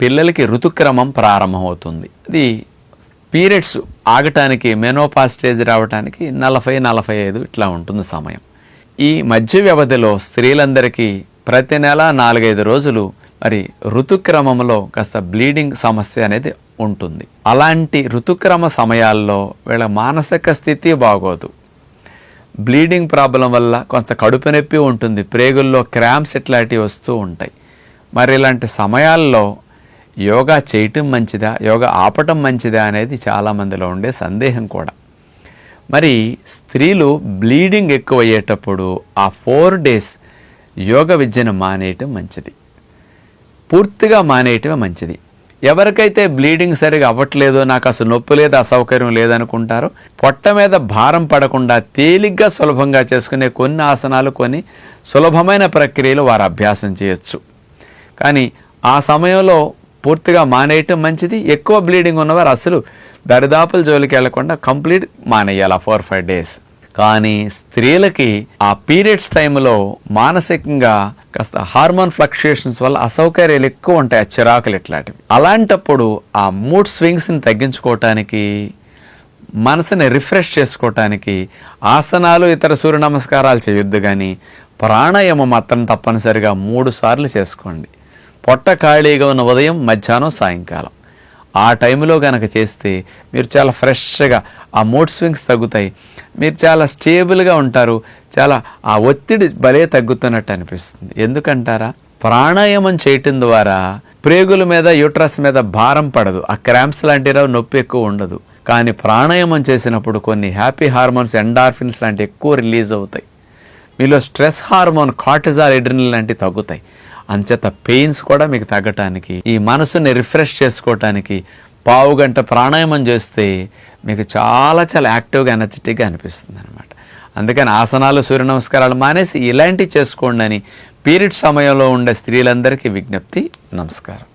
పిల్లలకి ఋతుక్రమం ప్రారంభమవుతుంది. ఇది పీరియడ్స్ ఆగటానికి, మెనోపాజ్ స్టేజ్ రావడానికి 40-45 ఇట్లా ఉంటుంది సమయం. ఈ మధ్య వ్యవధిలో స్త్రీలందరికీ ప్రతి నెల 4-5 రోజులు మరి ఋతుక్రమంలో కాస్త బ్లీడింగ్ సమస్య అనేది ఉంటుంది. అలాంటి ఋతుక్రమ సమయాల్లో వీళ్ళ మానసిక స్థితి బాగోదు. బ్లీడింగ్ ప్రాబ్లం వల్ల కొంత కడుపు నొప్పి ఉంటుంది, ప్రేగుల్లో క్రాంప్స్ ఇట్లాంటివి వస్తూ ఉంటాయి. మరి ఇలాంటి సమయాల్లో యోగా చేయటం మంచిదా, యోగా ఆపటం మంచిదా అనేది చాలామందిలో ఉండే సందేహం కూడా. మరి స్త్రీలు బ్లీడింగ్ ఎక్కువ అయ్యేటప్పుడు ఆ 4 days యోగ విద్యను మానేయటం మంచిది, పూర్తిగా మానేయటమే మంచిది. ఎవరికైతే బ్లీడింగ్ సరిగా అవ్వట్లేదో, నాకు అసలు నొప్పి లేదు, అసౌకర్యం లేదనుకుంటారో, పొట్ట మీద భారం పడకుండా తేలిగ్గా సులభంగా చేసుకునే కొన్ని ఆసనాలు, కొన్ని సులభమైన ప్రక్రియలు వారు అభ్యాసం చేయొచ్చు. కానీ ఆ సమయంలో పూర్తిగా మానేయటం మంచిది. ఎక్కువ బ్లీడింగ్ ఉన్నవారు అసలు దరిదాపుల జోలికి వెళ్లకుండా కంప్లీట్ మానేయాలి 4-5 days. కానీ స్త్రీలకి ఆ పీరియడ్స్ టైంలో మానసికంగా కాస్త హార్మోన్ ఫ్లక్చుయేషన్స్ వల్ల అసౌకర్యాలు ఎక్కువ ఉంటాయి, చిరాకులు ఇట్లాంటివి. అలాంటప్పుడు ఆ మూడ్ స్వింగ్స్ని తగ్గించుకోవటానికి, మనసుని రిఫ్రెష్ చేసుకోవటానికి ఆసనాలు, ఇతర సూర్య నమస్కారాలు చేయొద్దు. కానీ ప్రాణాయామం మాత్రం తప్పనిసరిగా 3 సార్లు చేసుకోండి. పొట్ట ఖాళీగా ఉన్న ఉదయం, మధ్యాహ్నం, సాయంకాలం ఆ టైంలో కనుక చేస్తే మీరు చాలా ఫ్రెష్గా, ఆ మూడ్ స్వింగ్స్ తగ్గుతాయి, మీరు చాలా స్టేబుల్గా ఉంటారు, చాలా ఆ ఒత్తిడి భలే తగ్గుతున్నట్టు అనిపిస్తుంది. ఎందుకంటారా, ప్రాణాయామం చేయటం ద్వారా ప్రేగుల మీద, యూట్రస్ మీద భారం పడదు, ఆ క్రాంప్స్ లాంటివి నొప్పి ఎక్కువ ఉండదు. కానీ ప్రాణాయామం చేసినప్పుడు కొన్ని హ్యాపీ హార్మోన్స్, ఎండార్ఫిన్స్ లాంటివి ఎక్కువ రిలీజ్ అవుతాయి. మీలో స్ట్రెస్ హార్మోన్ కార్టిజాల్, ఎడ్రినల్ లాంటివి తగ్గుతాయి. అంచేత పెయిన్స్ కూడా మీకు తగ్గటానికి, ఈ మనసుని రిఫ్రెష్ చేసుకోవటానికి 15 గంట ప్రాణాయామం చేస్తే మీకు చాలా చాలా యాక్టివ్గా, ఎనర్జెటిక్గా అనిపిస్తుంది అనమాట. అందుకని ఆసనాలు, సూర్య నమస్కారాలు మానేసి ఇలాంటివి చేసుకోండి అని పీరియడ్ సమయంలో ఉండే స్త్రీలందరికీ విజ్ఞప్తి. నమస్కారం.